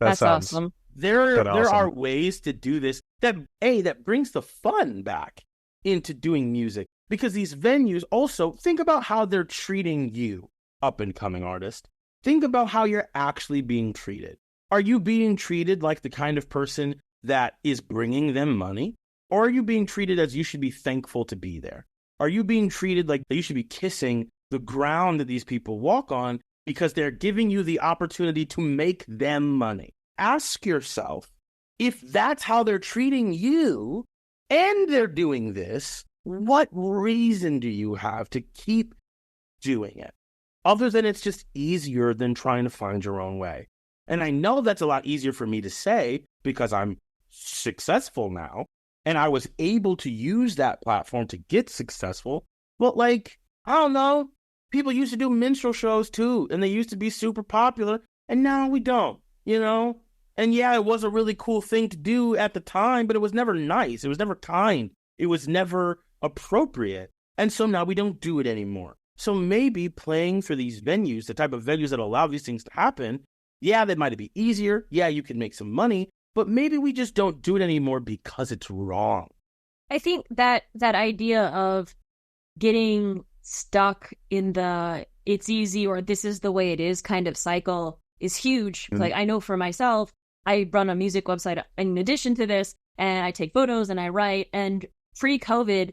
That's awesome. There are ways to do this that brings the fun back into doing music, because these venues also, think about how they're treating you, up and coming artist. Think about how you're actually being treated. Are you being treated like the kind of person that is bringing them money? Or are you being treated as you should be thankful to be there? Are you being treated like you should be kissing the ground that these people walk on because they're giving you the opportunity to make them money? Ask yourself, if that's how they're treating you and they're doing this, what reason do you have to keep doing it? Other than it's just easier than trying to find your own way. And I know that's a lot easier for me to say because I'm successful now and I was able to use that platform to get successful. But like, I don't know, people used to do minstrel shows too, and they used to be super popular, and now we don't, you know? And yeah, it was a really cool thing to do at the time, but it was never nice. It was never kind. It was never appropriate. And so now we don't do it anymore. So maybe playing for these venues, the type of venues that allow these things to happen, yeah, that might be easier. Yeah, you can make some money, but maybe we just don't do it anymore because it's wrong. I think that idea of getting stuck in the it's easy or this is the way it is kind of cycle is huge. Mm-hmm. Like I know for myself, I run a music website in addition to this, and I take photos and I write. And pre-COVID,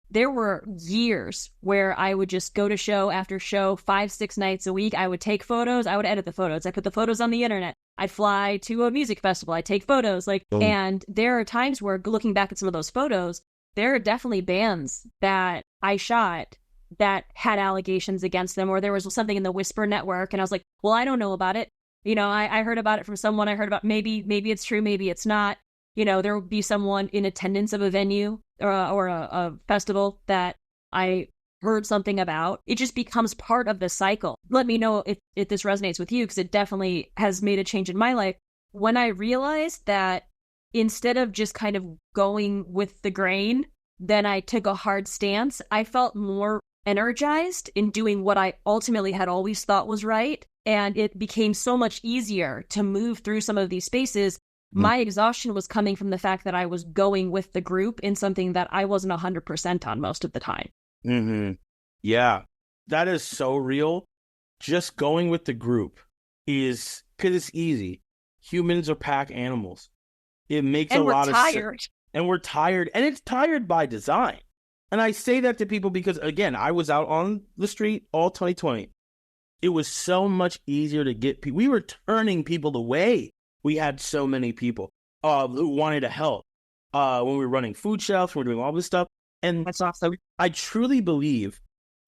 there were years where I would just go to show after show, 5-6 nights a week. I would take photos. I would edit the photos. I put the photos on the internet. I'd fly to a music festival. I'd take photos. And there are times where, looking back at some of those photos, there are definitely bands that I shot that had allegations against them, or there was something in the Whisper network. And I was like, well, I don't know about it. I heard about it from someone. I heard about maybe it's true, maybe it's not. There will be someone in attendance of a venue or a festival that I heard something about. It just becomes part of the cycle. Let me know if this resonates with you, because it definitely has made a change in my life. When I realized that instead of just kind of going with the grain, then I took a hard stance, I felt more energized in doing what I ultimately had always thought was right. And it became so much easier to move through some of these spaces. My exhaustion was coming from the fact that I was going with the group in something that I wasn't 100% on most of the time. Mm-hmm. Yeah, that is so real. Just going with the group is, because it's easy. Humans are pack animals. It makes a lot of sense. And we're tired. And it's tired by design. And I say that to people because, again, I was out on the street all 2020. It was so much easier to get people. We were turning people away. We had so many people who wanted to help when we were running food shelves, we were doing all this stuff. And that's awesome. I truly believe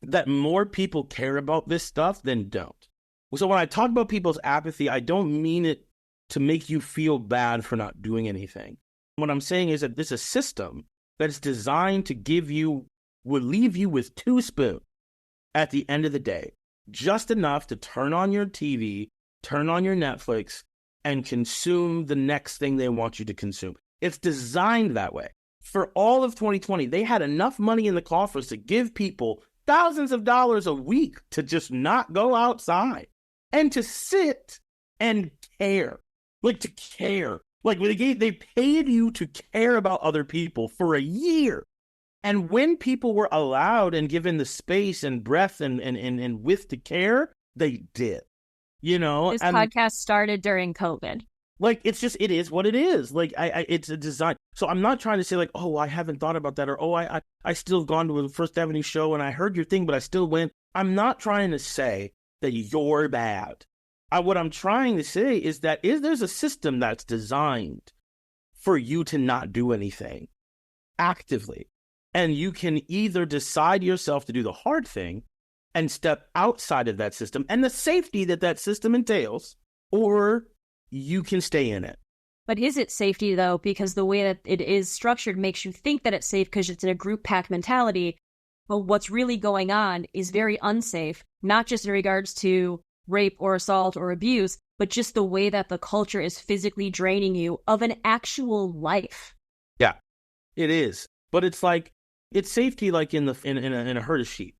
that more people care about this stuff than don't. So when I talk about people's apathy, I don't mean it to make you feel bad for not doing anything. What I'm saying is that there's a system that's designed to leave you with 2 spoons at the end of the day, just enough to turn on your TV, turn on your Netflix, and consume the next thing they want you to consume. It's designed that way. For all of 2020, they had enough money in the coffers to give people thousands of dollars a week to just not go outside and to sit and care. To care. They paid you to care about other people for a year. And when people were allowed and given the space and breath and width to care, they did. This podcast started during COVID. It is what it is. It's a design. So I'm not trying to say I haven't thought about that, or I still have gone to a First Avenue show and I heard your thing, but I still went. I'm not trying to say that you're bad. What I'm trying to say is that there's a system that's designed for you to not do anything actively. And you can either decide yourself to do the hard thing and step outside of that system and the safety that system entails, or you can stay in it. But is it safety, though? Because the way that it is structured makes you think that it's safe because it's in a group pack mentality. But what's really going on is very unsafe, not just in regards to rape or assault or abuse, but just the way that the culture is physically draining you of an actual life. Yeah, it is. But it's safety in a herd of sheep.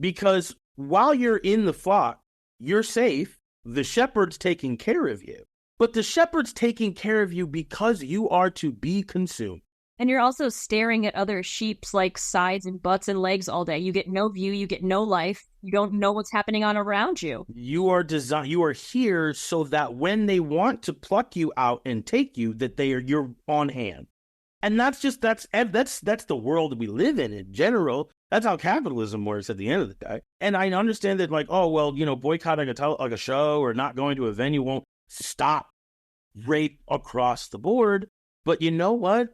Because while you're in the flock, you're safe. The shepherd's taking care of you. But the shepherd's taking care of you because you are to be consumed. And you're also staring at other sheep's sides and butts and legs all day. You get no view, you get no life. You don't know what's happening on around you. You are here so that when they want to pluck you out and take you, that you're on hand. And that's the world we live in general. That's how capitalism works at the end of the day. And I understand that boycotting a show or not going to a venue won't stop rape across the board. But you know what?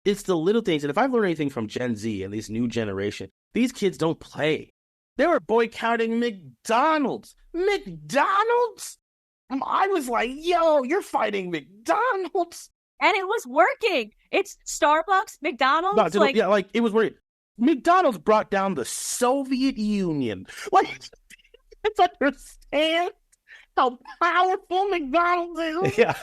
It's the little things. And if I've learned anything from Gen Z and this new generation, these kids don't play. They were boycotting McDonald's. McDonald's? I was like, yo, you're fighting McDonald's. And it was working. It's Starbucks, McDonald's. It was working. McDonald's brought down the Soviet Union. Let's understand how powerful McDonald's is. Yeah.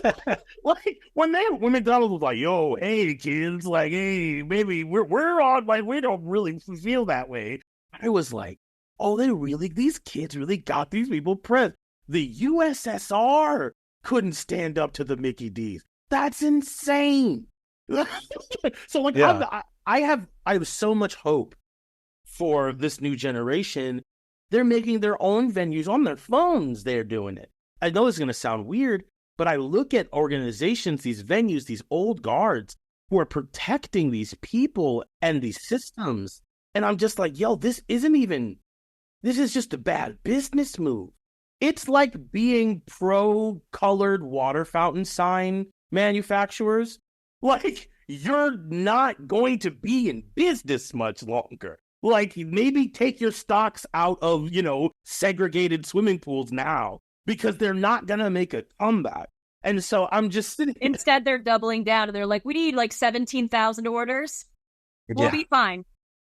when McDonald's was like, yo, hey kids, hey, maybe we're on, we don't really feel that way. I was like, oh, these kids really got these people pressed. The USSR couldn't stand up to the Mickey D's. That's insane. So yeah. I have so much hope for this new generation. They're making their own venues on their phones. They're doing it. I know it's going to sound weird, but I look at organizations, these venues, these old guards who are protecting these people and these systems. And I'm just like, yo, this is just a bad business move. It's like being pro-colored water fountain sign manufacturers. You're not going to be in business much longer. Maybe take your stocks out of, segregated swimming pools now because they're not going to make a comeback. And so I'm just sitting. Instead, they're doubling down and they're like, we need like 17,000 orders. We'll be fine.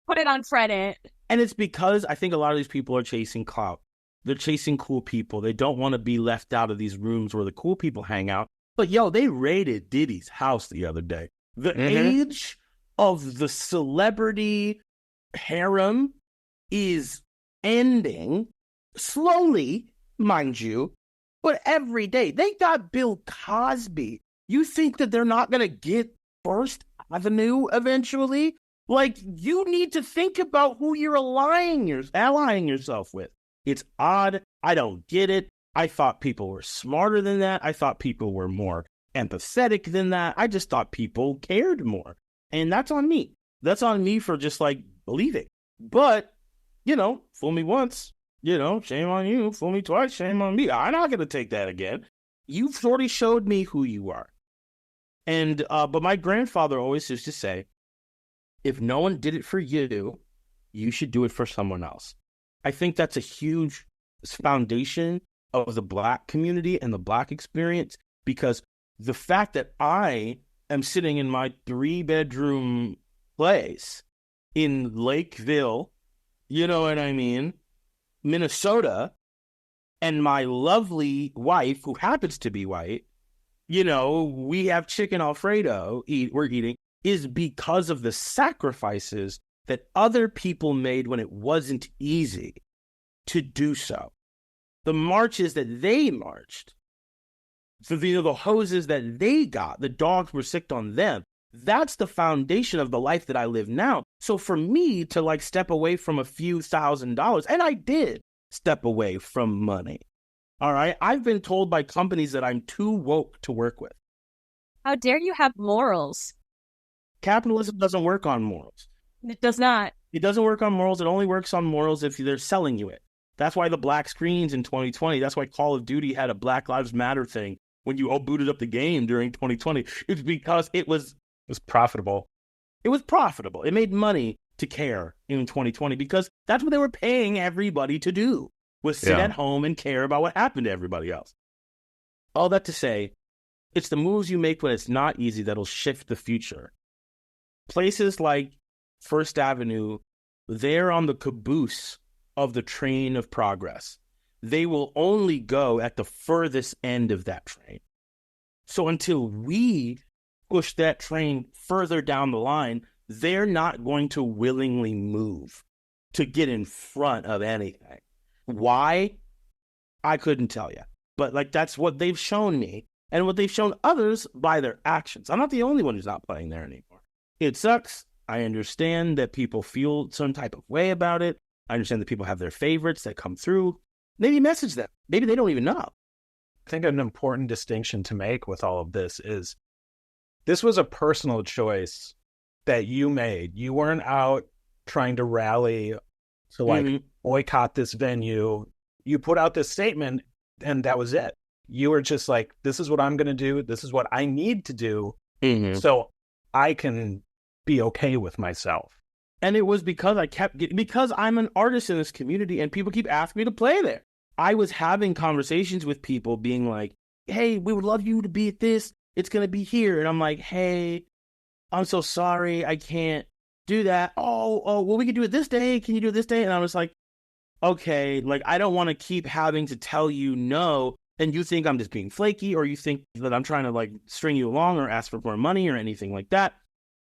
Put it on credit. And it's because I think a lot of these people are chasing clout. They're chasing cool people. They don't want to be left out of these rooms where the cool people hang out. But yo, they raided Diddy's house the other day. The age of the celebrity harem is ending slowly, mind you, but every day. They got Bill Cosby. You think that they're not going to get First Avenue eventually? Like, you need to think about who you're allying yourself with. It's odd. I don't get it. I thought people were smarter than that. I thought people were more empathetic than that. I just thought people cared more. And that's on me. That's on me for just like believing. But, fool me once, shame on you. Fool me twice, shame on me. I'm not going to take that again. You've already showed me who you are. And, but my grandfather always used to say, if no one did it for you, you should do it for someone else. I think that's a huge foundation of the Black community and the Black experience, because the fact that I am sitting in my 3-bedroom place in Lakeville, you know what I mean, Minnesota, and my lovely wife, who happens to be white, we have chicken Alfredo we're eating, is because of the sacrifices that other people made when it wasn't easy to do so. The marches that they marched, the hoses that they got, the dogs were sicked on them. That's the foundation of the life that I live now. So for me to like step away from a few $1,000s, and I did step away from money. All right. I've been told by companies that I'm too woke to work with. How dare you have morals? Capitalism doesn't work on morals. It does not. It doesn't work on morals. It only works on morals if they're selling you it. That's why the black screens in 2020, that's why Call of Duty had a Black Lives Matter thing when you all booted up the game during 2020. It's because it was profitable. It was profitable. It made money to care in 2020 because that's what they were paying everybody to do, was sit at home and care about what happened to everybody else. All that to say, it's the moves you make when it's not easy that'll shift the future. Places like First Avenue, they're on the caboose of the train of progress. They will only go at the furthest end of that train. So until we push that train further down the line, they're not going to willingly move to get in front of anything. Why? I couldn't tell you. But like that's what they've shown me and what they've shown others by their actions. I'm not the only one who's not playing there anymore. It sucks. I understand that people feel some type of way about it. I understand that people have their favorites that come through. Maybe message them. Maybe they don't even know. I think an important distinction to make with all of this is this was a personal choice that you made. You weren't out trying to rally to boycott this venue. You put out this statement and that was it. You were just like, this is what I'm going to do. This is what I need to do so I can be okay with myself. And it was because because I'm an artist in this community and people keep asking me to play there. I was having conversations with people being like, hey, we would love you to be at this. It's going to be here. And I'm like, hey, I'm so sorry. I can't do that. Oh, well, we can do it this day. Can you do it this day? And I was like, okay, like, I don't want to keep having to tell you no. And you think I'm just being flaky, or you think that I'm trying to like string you along or ask for more money or anything like that.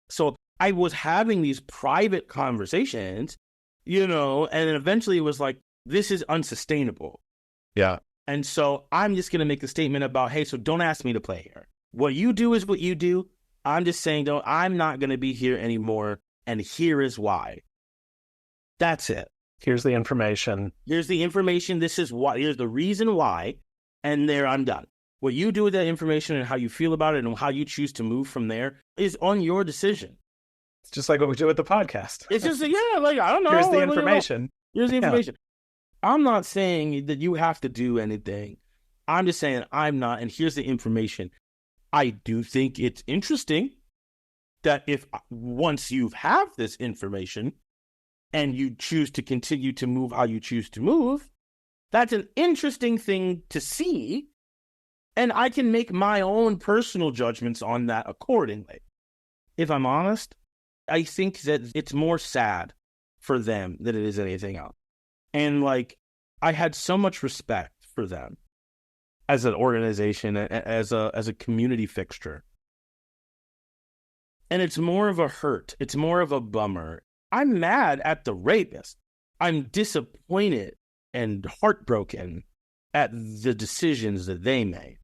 So I was having these private conversations, and then eventually it was like, this is unsustainable. Yeah. And so I'm just going to make a statement about, hey, so don't ask me to play here. What you do is what you do. I'm just saying, though, I'm not going to be here anymore. And here is why. That's it. Here's the information. Here's the information. This is why. Here's the reason why. And there, I'm done. What you do with that information and how you feel about it and how you choose to move from there is on your decision. It's just like what we do with the podcast. It's just, I don't know. Here's the information. Here's the information. I'm not saying that you have to do anything. I'm just saying I'm not, and here's the information. I do think it's interesting that if once you have this information and you choose to continue to move how you choose to move, That's an interesting thing to see, and I can make my own personal judgments on that accordingly. If I'm honest, I think that it's more sad for them than it is anything else. And like, I had so much respect for them as an organization, as a community fixture. And it's more of a hurt. It's more of a bummer. I'm mad at the rapist. I'm disappointed and heartbroken at the decisions that they made.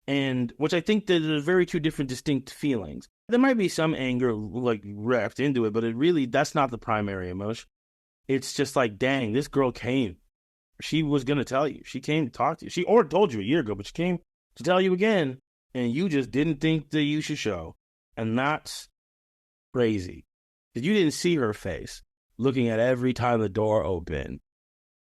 And which I think that are very two different distinct feelings. There might be some anger like wrapped into it, but that's not the primary emotion. It's just like, dang, this girl came. She was going to tell you. She came to talk to you. She or told you a year ago, but she came to tell you again, and you just didn't think that you should show. And that's crazy. Because you didn't see her face looking at every time the door opened,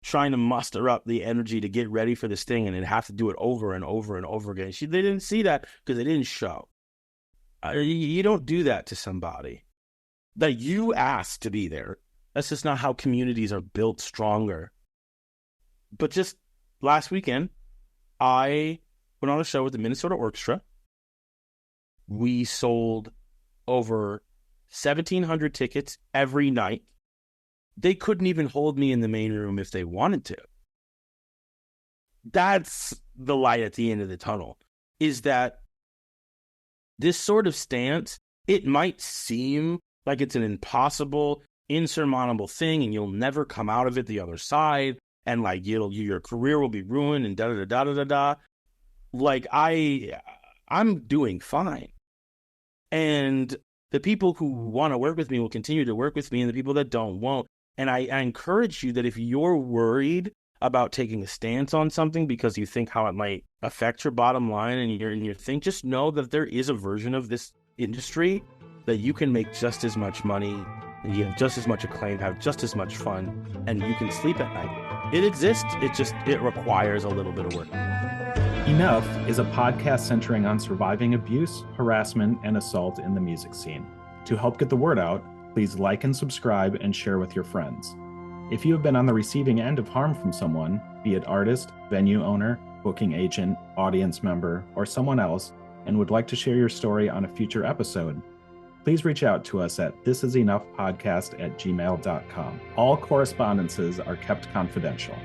trying to muster up the energy to get ready for this thing and then have to do it over and over and over again. They didn't see that because they didn't show. You don't do that to somebody that you asked to be there. That's just not how communities are built stronger. But just last weekend, I went on a show with the Minnesota Orchestra. We sold over 1,700 tickets every night. They couldn't even hold me in the main room if they wanted to. That's the light at the end of the tunnel, is that this sort of stance, it might seem like it's an impossible, insurmountable thing and you'll never come out of it the other side, and like your career will be ruined and da-da-da-da-da-da. Like, I'm doing fine. And the people who want to work with me will continue to work with me, and the people that don't won't. And I encourage you that if you're worried about taking a stance on something because you think how it might affect your bottom line and your thing, just know that there is a version of this industry that you can make just as much money, and you have just as much acclaim, have just as much fun, and you can sleep at night. It exists. It requires a little bit of work. Enough is a podcast centering on surviving abuse, harassment, and assault in the music scene. To help get the word out, please like and subscribe and share with your friends. If you have been on the receiving end of harm from someone, be it artist, venue owner, booking agent, audience member, or someone else, and would like to share your story on a future episode, please reach out to us at thisisenoughpodcast@gmail.com. All correspondences are kept confidential.